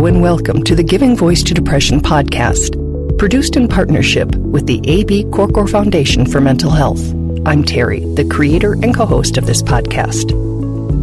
and welcome to the Giving Voice to Depression podcast, produced in partnership with the A.B. Korkor Foundation for Mental Health. I'm Terry, the creator and co-host of this podcast.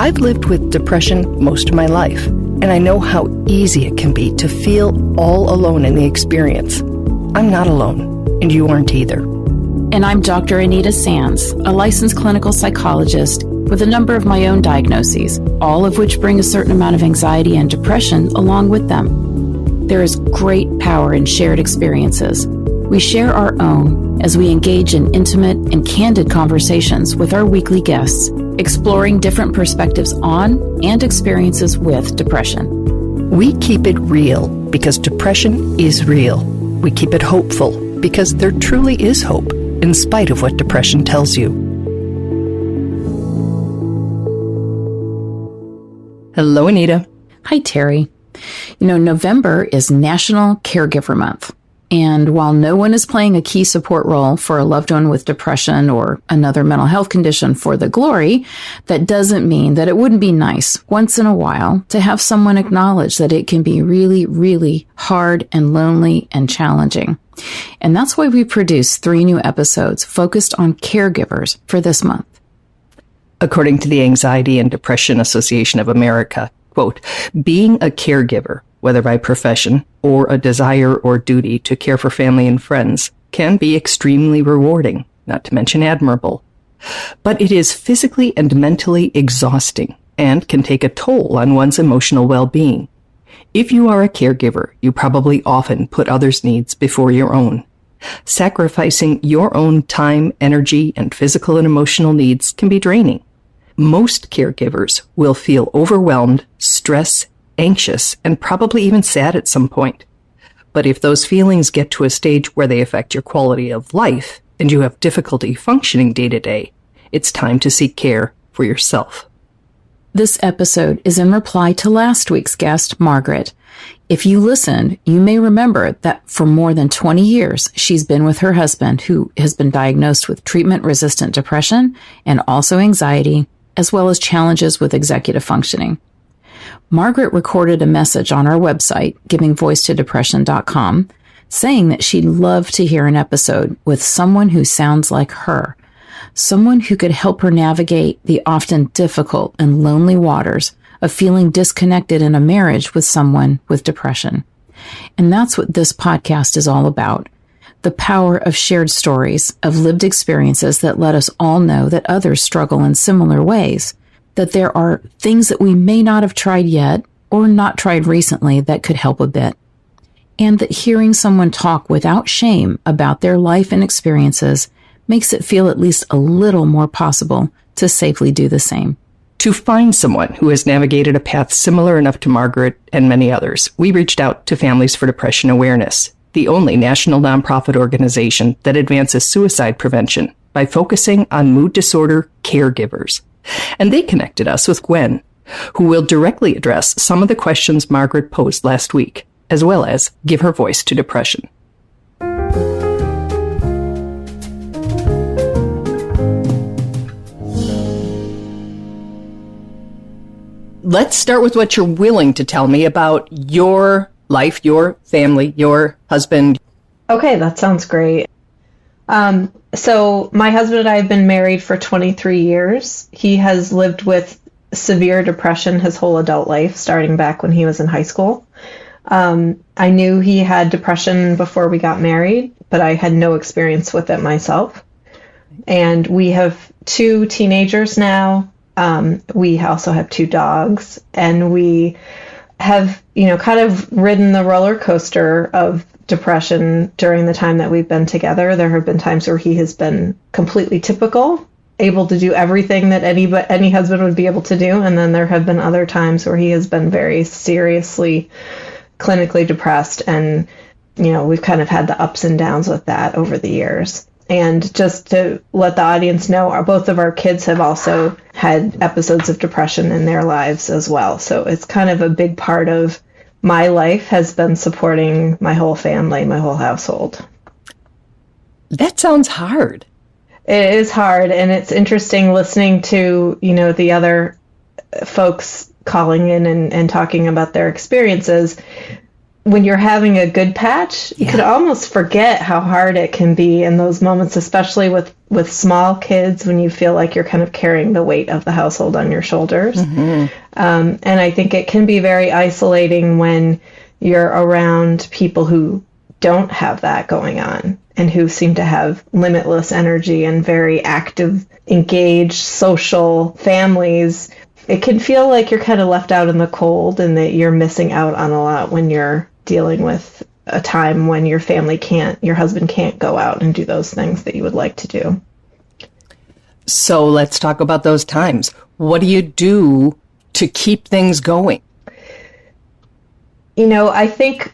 I've lived with depression most of my life, and I know how easy it can be to feel all alone in the experience. I'm not alone, and you aren't either. And I'm Dr. Anita Sands, a licensed clinical psychologist with a number of my own diagnoses, all of which bring a certain amount of anxiety and depression along with them. There is great power in shared experiences. We share our own as we engage in intimate and candid conversations with our weekly guests, exploring different perspectives on and experiences with depression. We keep it real because depression is real. We keep it hopeful because there truly is hope in spite of what depression tells you. Hello, Anita. Hi, Terry. November is National Caregiver Month. And while no one is playing a key support role for a loved one with depression or another mental health condition for the glory, that doesn't mean that it wouldn't be nice once in a while to have someone acknowledge that it can be really, really hard and lonely and challenging. And that's why we produced 3 new episodes focused on caregivers for this month. According to the Anxiety and Depression Association of America, quote, being a caregiver, whether by profession or a desire or duty to care for family and friends, can be extremely rewarding, not to mention admirable. But it is physically and mentally exhausting and can take a toll on one's emotional well-being. If you are a caregiver, you probably often put others' needs before your own. Sacrificing your own time, energy, and physical and emotional needs can be draining. Most caregivers will feel overwhelmed, stressed, anxious, and probably even sad at some point. But if those feelings get to a stage where they affect your quality of life and you have difficulty functioning day to day, it's time to seek care for yourself. This episode is in reply to last week's guest, Margaret. If you listened, you may remember that for more than 20 years, she's been with her husband, who has been diagnosed with treatment-resistant depression and also anxiety, as well as challenges with executive functioning. Margaret recorded a message on our website, givingvoicetodepression.com, saying that she'd love to hear an episode with someone who sounds like her, someone who could help her navigate the often difficult and lonely waters of feeling disconnected in a marriage with someone with depression. And that's what this podcast is all about. The power of shared stories, of lived experiences that let us all know that others struggle in similar ways, that there are things that we may not have tried yet or not tried recently that could help a bit, and that hearing someone talk without shame about their life and experiences makes it feel at least a little more possible to safely do the same. To find someone who has navigated a path similar enough to Margaret and many others, we reached out to Families for Depression Awareness, the only national nonprofit organization that advances suicide prevention by focusing on mood disorder caregivers. And they connected us with Gwen, who will directly address some of the questions Margaret posed last week, as well as give her voice to depression. Let's start with what you're willing to tell me about your life, your family, your husband. Okay, that sounds great. So my husband and I have been married for 23 years. He has lived with severe depression his whole adult life, starting back when he was in high school. I knew he had depression before we got married, but I had no experience with it myself. And we have 2 teenagers now. We also have 2 dogs, and we have, kind of ridden the roller coaster of depression during the time that we've been together. There have been times where he has been completely typical, able to do everything that any husband would be able to do. And then there have been other times where he has been very seriously clinically depressed. And, we've kind of had the ups and downs with that over the years. And just to let the audience know, both of our kids have also had episodes of depression in their lives as well. So it's kind of a big part of my life has been supporting my whole family, my whole household. That sounds hard. It is hard, and it's interesting listening to, the other folks calling in and talking about their experiences, when you're having a good patch, you could almost forget how hard it can be in those moments, especially with small kids, when you feel like you're kind of carrying the weight of the household on your shoulders. And I think it can be very isolating when you're around people who don't have that going on and who seem to have limitless energy and very active, engaged, social families. It can feel like you're kind of left out in the cold and that you're missing out on a lot when you're dealing with a time when your husband can't go out and do those things that you would like to do. So let's talk about those times. What do you do to keep things going? I think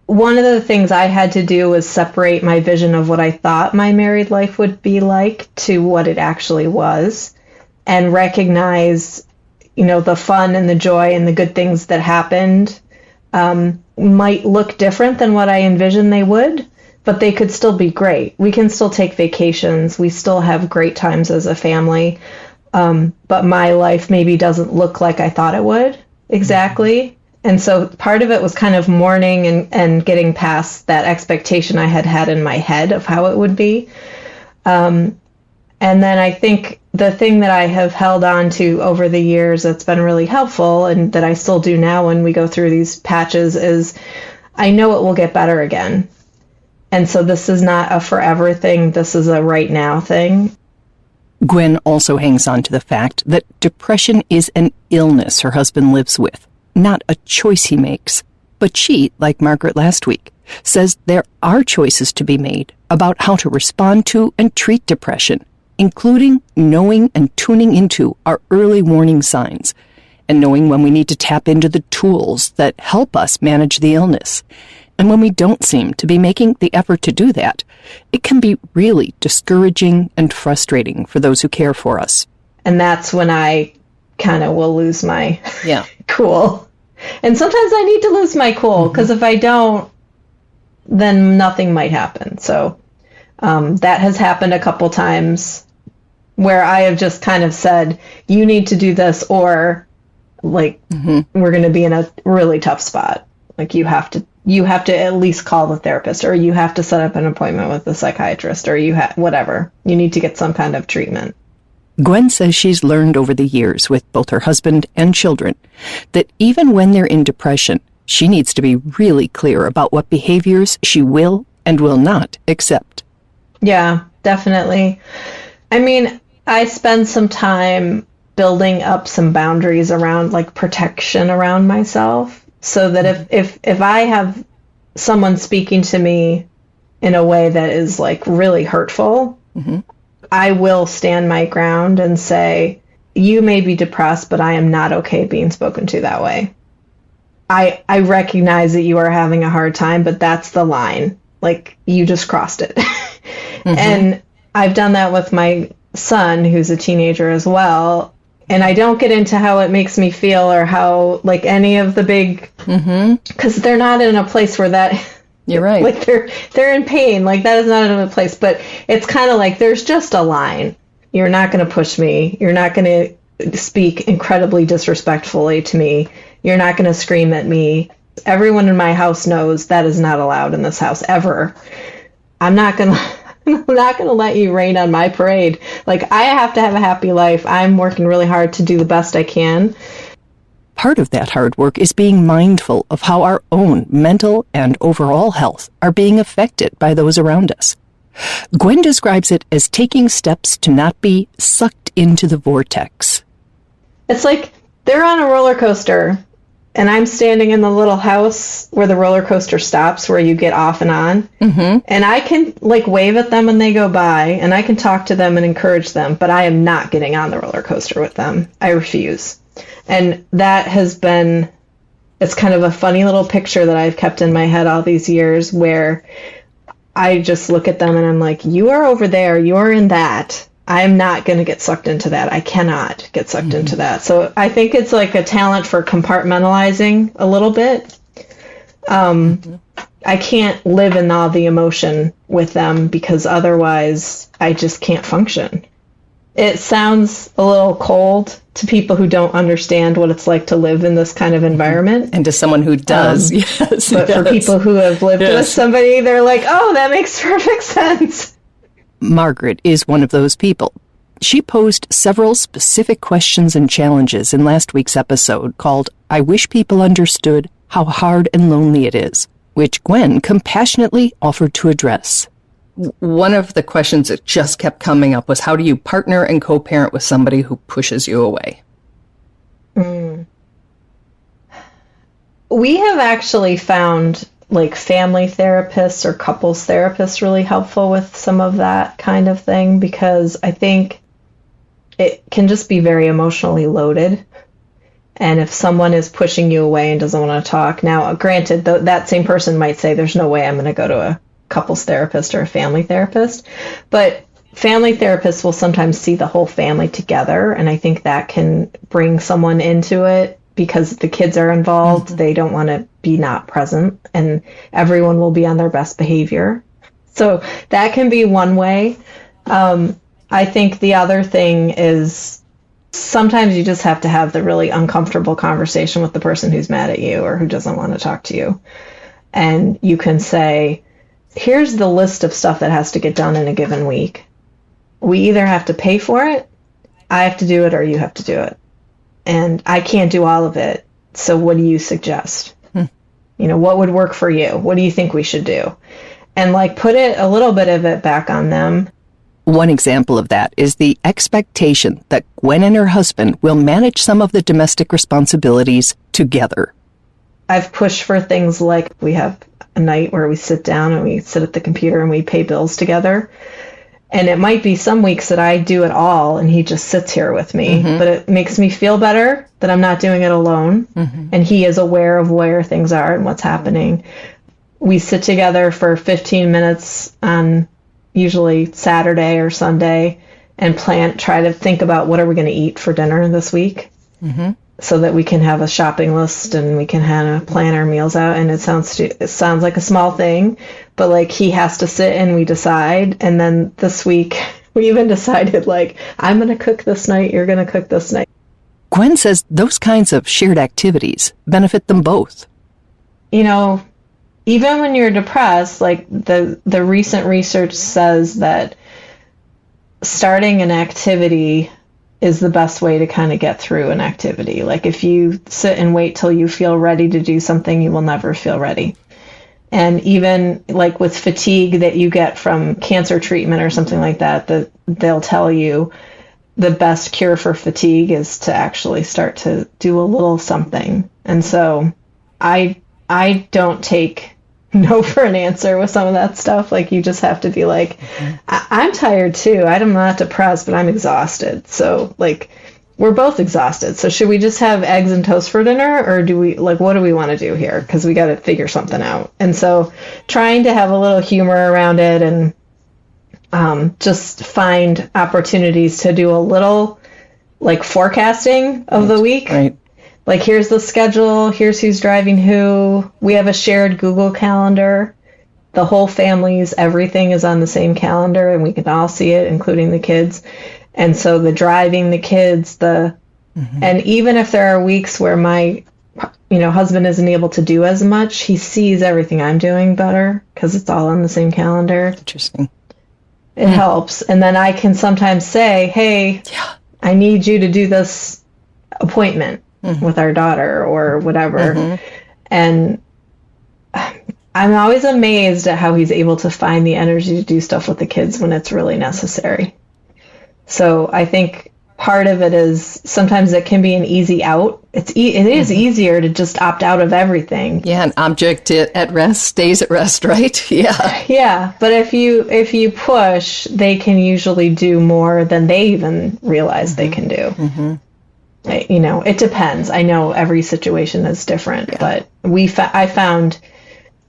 one of the things I had to do was separate my vision of what I thought my married life would be like to what it actually was, and recognize, the fun and the joy and the good things that happened might look different than what I envisioned they would, but they could still be great. We can still take vacations. We still have great times as a family. But my life maybe doesn't look like I thought it would exactly. And so part of it was kind of mourning and getting past that expectation I had in my head of how it would be. And then I think the thing that I have held on to over the years that's been really helpful, and that I still do now when we go through these patches, is I know it will get better again. And so this is not a forever thing. This is a right now thing. Gwen also hangs on to the fact that depression is an illness her husband lives with, not a choice he makes. But she, like Margaret last week, says there are choices to be made about how to respond to and treat depression, including knowing and tuning into our early warning signs, and knowing when we need to tap into the tools that help us manage the illness. And when we don't seem to be making the effort to do that, it can be really discouraging and frustrating for those who care for us. And that's when I kind of will lose my cool. And sometimes I need to lose my cool, because if I don't, then nothing might happen. So that has happened a couple times where I have just kind of said, you need to do this, or we're going to be in a really tough spot. Like you have to at least call the therapist, or you have to set up an appointment with the psychiatrist, or whatever. You need to get some kind of treatment. Gwen says she's learned over the years with both her husband and children that even when they're in depression, she needs to be really clear about what behaviors she will and will not accept. Yeah, definitely. I mean, I spend some time building up some boundaries around protection around myself, so that if I have someone speaking to me in a way that is really hurtful, I will stand my ground and say, you may be depressed, but I am not okay being spoken to that way. I recognize that you are having a hard time, but that's the line. You just crossed it. And I've done that with my son, who's a teenager as well. And I don't get into how it makes me feel, or how any of the big, because they're not in a place where that, you're right. They're in pain. That is not in a place, but it's kind of there's just a line. You're not going to push me. You're not going to speak incredibly disrespectfully to me. You're not going to scream at me. Everyone in my house knows that is not allowed in this house ever. I'm not going to let you rain on my parade. I have to have a happy life. I'm working really hard to do the best I can. Part of that hard work is being mindful of how our own mental and overall health are being affected by those around us. Gwen describes it as taking steps to not be sucked into the vortex. It's they're on a roller coaster, and I'm standing in the little house where the roller coaster stops, where you get off and on. And I can wave at them when they go by, and I can talk to them and encourage them, but I am not getting on the roller coaster with them. I refuse. And that has been, it's kind of a funny little picture that I've kept in my head all these years, where I just look at them and I'm like, you are over there, you are in that. I'm not going to get sucked into that. I cannot get sucked into that. So I think it's a talent for compartmentalizing a little bit. I can't live in all the emotion with them, because otherwise I just can't function. It sounds a little cold to people who don't understand what it's like to live in this kind of environment. And to someone who does, yes. But for people who have lived with somebody, they're like, oh, that makes perfect sense. Margaret is one of those people. She posed several specific questions and challenges in last week's episode called I Wish People Understood How Hard and Lonely It Is, which Gwen compassionately offered to address. One of the questions that just kept coming up was, how do you partner and co-parent with somebody who pushes you away? We have actually found like family therapists or couples therapists really helpful with some of that kind of thing, because I think it can just be very emotionally loaded. And if someone is pushing you away and doesn't want to talk, now granted, that same person might say, there's no way I'm going to go to a couples therapist or a family therapist, but family therapists will sometimes see the whole family together, and I think that can bring someone into it because the kids are involved. They don't want to be not present, and everyone will be on their best behavior. So that can be one way. I think the other thing is sometimes you just have to have the really uncomfortable conversation with the person who's mad at you or who doesn't want to talk to you. And you can say, here's the list of stuff that has to get done in a given week. We either have to pay for it, I have to do it, or you have to do it. And I can't do all of it. So what do you suggest? You know, what would work for you? What do you think we should do? And like put it a little bit of it back on them. One example of that is the expectation that Gwen and her husband will manage some of the domestic responsibilities together. I've pushed for things like we have a night where we sit down and we sit at the computer and we pay bills together. And it might be some weeks that I do it all and he just sits here with me, but it makes me feel better that I'm not doing it alone. And he is aware of where things are and what's happening. We sit together for 15 minutes on usually Saturday or Sunday and try to think about what are we going to eat for dinner this week. So that we can have a shopping list and we can kind of plan our meals out. And it sounds like a small thing, but like he has to sit and we decide. And then this week we even decided like, I'm going to cook this night, you're going to cook this night. Gwen says those kinds of shared activities benefit them both. You know, even when you're depressed, like the recent research says that starting an activity is the best way to kind of get through an activity. Like if you sit and wait till you feel ready to do something, you will never feel ready. And even like with fatigue that you get from cancer treatment or something like that, they'll tell you the best cure for fatigue is to actually start to do a little something. And so I don't take no for an answer with some of that stuff. Like you just have to be like, I'm tired too. I'm not depressed, but I'm exhausted. So like we're both exhausted. So should we just have eggs and toast for dinner, or do we like, what do we want to do here? Because we got to figure something out. And so trying to have a little humor around it and just find opportunities to do a little like forecasting of the week. Right. Like, here's the schedule, here's who's driving who. We have a shared Google Calendar. The whole family's everything is on the same calendar, and we can all see it, including the kids. And so the driving, the kids, and even if there are weeks where my husband isn't able to do as much, he sees everything I'm doing better because it's all on the same calendar. Interesting. It helps. And then I can sometimes say, hey, I need you to do this appointment with our daughter or whatever. And I'm always amazed at how he's able to find the energy to do stuff with the kids when it's really necessary. So I think part of it is sometimes it can be an easy out. It is easier to just opt out of everything. Yeah, an object at rest stays at rest, right? Yeah. Yeah, but if you push, they can usually do more than they even realize they can do. It depends. I know every situation is different, but I found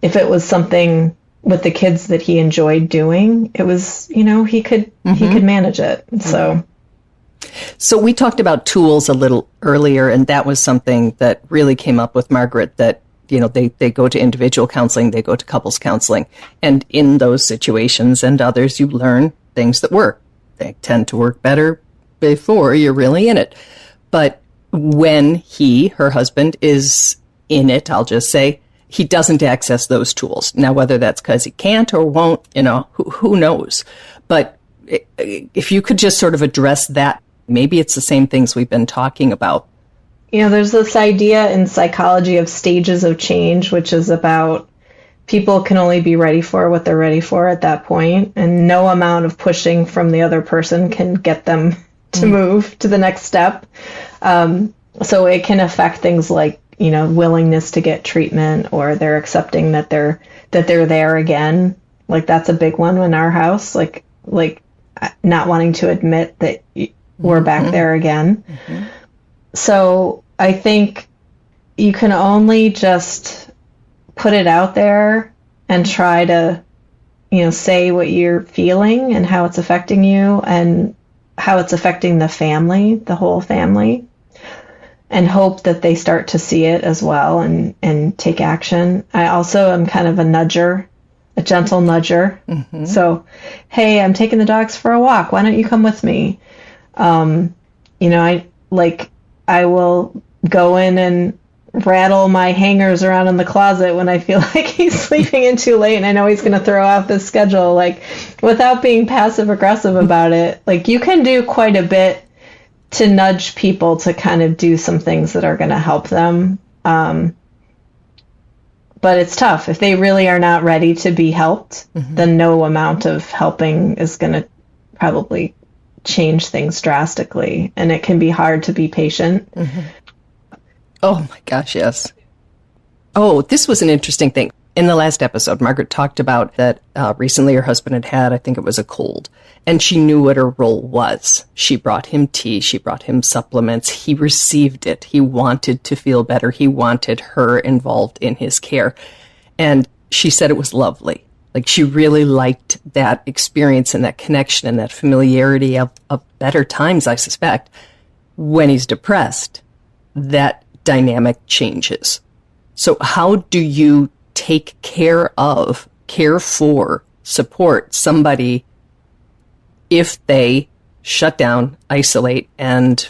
if it was something with the kids that he enjoyed doing, it was, he could manage it. So we talked about tools a little earlier, and that was something that really came up with Margaret, that, they go to individual counseling, they go to couples counseling, and in those situations and others, you learn things that work. They tend to work better before you're really in it. But when her husband, is in it, I'll just say, he doesn't access those tools. Now, whether that's because he can't or won't, who knows? But if you could just sort of address that, maybe it's the same things we've been talking about. There's this idea in psychology of stages of change, which is about people can only be ready for what they're ready for at that point, and no amount of pushing from the other person can get them to move to the next step. So it can affect things like, willingness to get treatment, or they're accepting that they're there again. Like, that's a big one in our house, like not wanting to admit that we're back there again. Mm-hmm. So I think you can only just put it out there and try to, say what you're feeling and how it's affecting you and how it's affecting the family, the whole family, and hope that they start to see it as well and take action. I also am kind of a gentle nudger. Mm-hmm. So, hey, I'm taking the dogs for a walk. Why don't you come with me? I will go in and rattle my hangers around in the closet when I feel like he's sleeping in too late and I know he's going to throw off the schedule, without being passive aggressive about it. You can do quite a bit to nudge people to kind of do some things that are going to help them. But it's tough. If they really are not ready to be helped, then no amount of helping is going to probably change things drastically. And it can be hard to be patient. Mm-hmm. Oh my gosh, yes. Oh, this was an interesting thing. In the last episode, Margaret talked about that recently her husband had, I think it was a cold, and she knew what her role was. She brought him tea, she brought him supplements, he received it, he wanted to feel better, he wanted her involved in his care. And she said it was lovely. She really liked that experience and that connection and that familiarity of better times, I suspect. When he's depressed, that dynamic changes. So how do you take care for, support somebody if they shut down, isolate, and,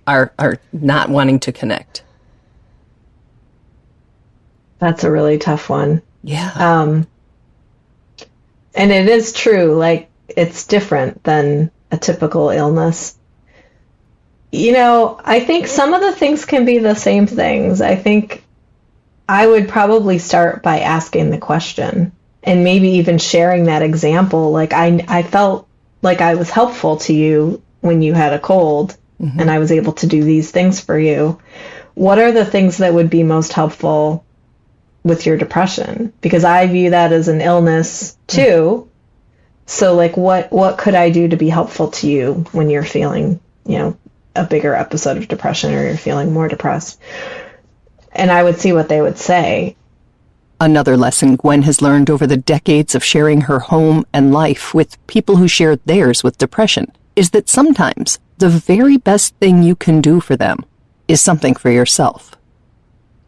are not wanting to connect? That's a really tough one. Yeah. And it is true, it's different than a typical illness. I think some of the things can be the same things. I think I would probably start by asking the question and maybe even sharing that example. I felt like I was helpful to you when you had a cold, and I was able to do these things for you. What are the things that would be most helpful with your depression? Because I view that as an illness too. So what could I do to be helpful to you when you're feeling, a bigger episode of depression, or you're feeling more depressed? And I would see what they would say. Another lesson Gwen has learned over the decades of sharing her home and life with people who shared theirs with depression is that sometimes the very best thing you can do for them is something for yourself.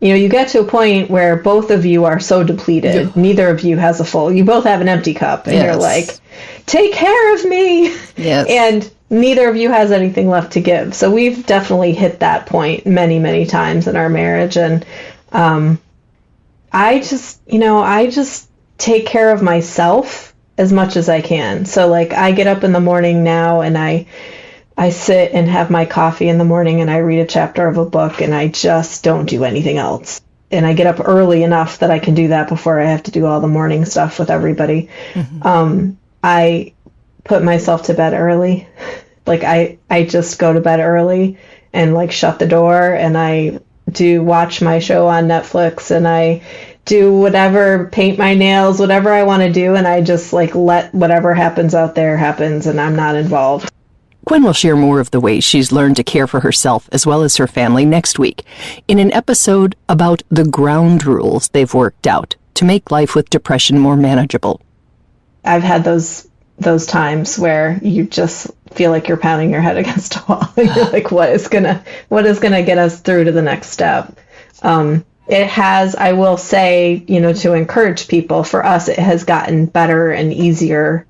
You get to a point where both of you are so depleted, neither of you has you both have an empty cup, and you're like, take care of me. Yes. And neither of you has anything left to give. So we've definitely hit that point many, many times in our marriage. And I just take care of myself as much as I can. So I get up in the morning now and I sit and have my coffee in the morning and I read a chapter of a book and I just don't do anything else. And I get up early enough that I can do that before I have to do all the morning stuff with everybody. Mm-hmm. I put myself to bed early. I just go to bed early and shut the door, and I watch my show on Netflix, and I do whatever, paint my nails, whatever I want to do. And I just let whatever happens out there happens, and I'm not involved. Gwen will share more of the ways she's learned to care for herself as well as her family next week in an episode about the ground rules they've worked out to make life with depression more manageable. I've had those times where you just feel like you're pounding your head against a wall and you're like, what is gonna get us through to the next step? It has, I will say, to encourage people, for us, it has gotten better and easier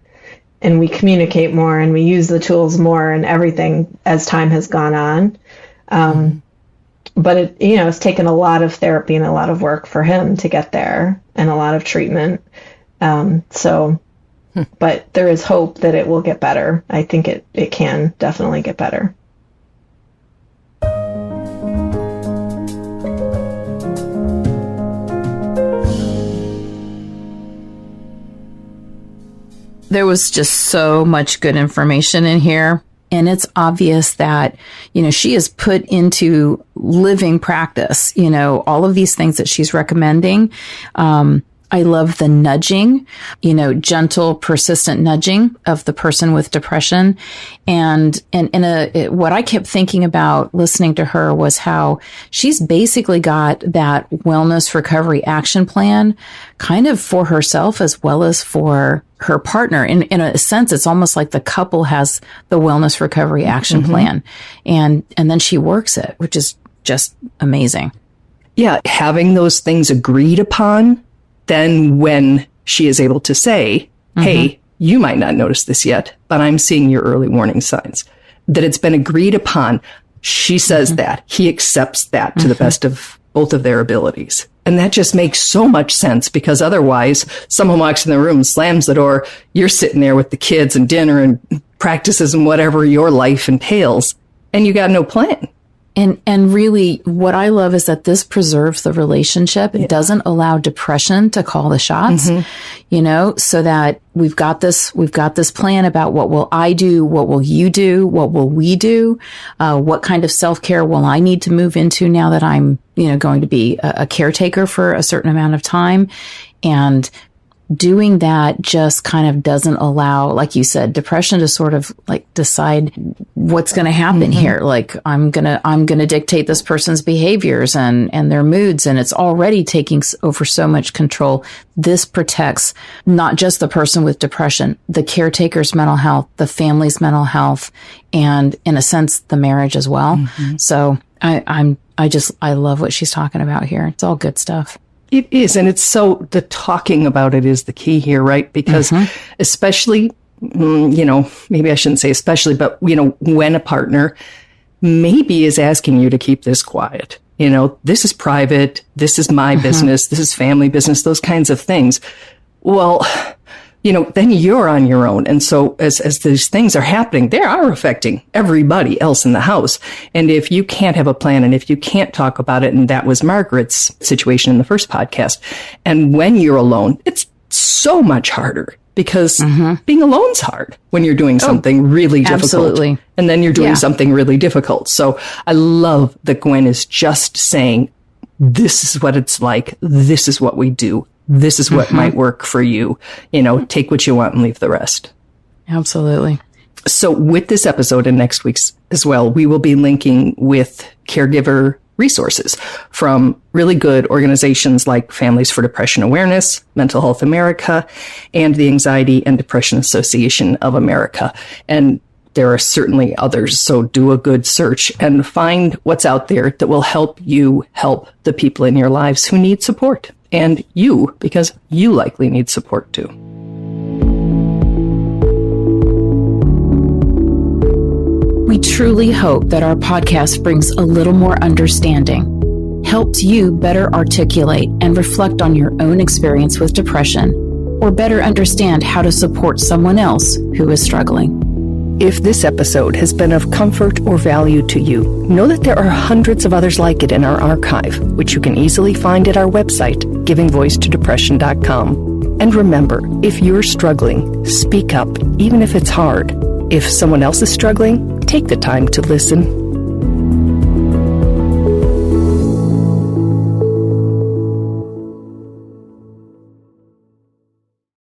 and we communicate more and we use the tools more and everything as time has gone on. But it's taken a lot of therapy and a lot of work for him to get there, and a lot of treatment. But there is hope that it will get better. I think it can definitely get better. There was just so much good information in here. And it's obvious that, she has put into living practice, all of these things that she's recommending. I love the nudging, gentle, persistent nudging of the person with depression. And what I kept thinking about listening to her was how she's basically got that wellness recovery action plan kind of for herself as well as for her partner. In a sense, it's almost like the couple has the wellness recovery action plan, and then she works it, which is just amazing. Yeah, having those things agreed upon, then when she is able to say, hey, you might not notice this yet, but I'm seeing your early warning signs, that it's been agreed upon. She says that. He accepts that to the best of both of their abilities. And that just makes so much sense, because otherwise someone walks in the room, slams the door, you're sitting there with the kids and dinner and practices and whatever your life entails, and you got no plan. And really what I love is that this preserves the relationship. It doesn't allow depression to call the shots, so that we've got this plan about what will I do? What will you do? What will we do? What kind of self-care will I need to move into now that I'm, going to be a caretaker for a certain amount of time? And doing that just kind of doesn't allow, like you said, depression to sort of like decide what's going to happen here. Like I'm going to dictate this person's behaviors and their moods. And it's already taking over so much control. This protects not just the person with depression, the caretaker's mental health, the family's mental health, and in a sense, the marriage as well. So I love what she's talking about here. It's all good stuff. It is. And it's the talking about it is the key here, right? Because especially, maybe I shouldn't say especially, but, when a partner maybe is asking you to keep this quiet, this is private, this is my business, this is family business, those kinds of things. Well, then you're on your own. And so as these things are happening, they are affecting everybody else in the house. And if you can't have a plan, and if you can't talk about it, and that was Margaret's situation in the first podcast, and when you're alone, it's so much harder, because being alone's hard when you're doing something really difficult. Absolutely. And then you're doing something really difficult. So I love that Gwen is just saying, this is what it's like. This is what we do. This is what might work for you. Take what you want and leave the rest. Absolutely. So with this episode and next week's as well, we will be linking with caregiver resources from really good organizations like Families for Depression Awareness, Mental Health America, and the Anxiety and Depression Association of America. And there are certainly others. So do a good search and find what's out there that will help you help the people in your lives who need support. And you, because you likely need support too. We truly hope that our podcast brings a little more understanding, helps you better articulate and reflect on your own experience with depression, or better understand how to support someone else who is struggling. If this episode has been of comfort or value to you, know that there are hundreds of others like it in our archive, which you can easily find at our website, givingvoicetodepression.com. And remember, if you're struggling, speak up, even if it's hard. If someone else is struggling, take the time to listen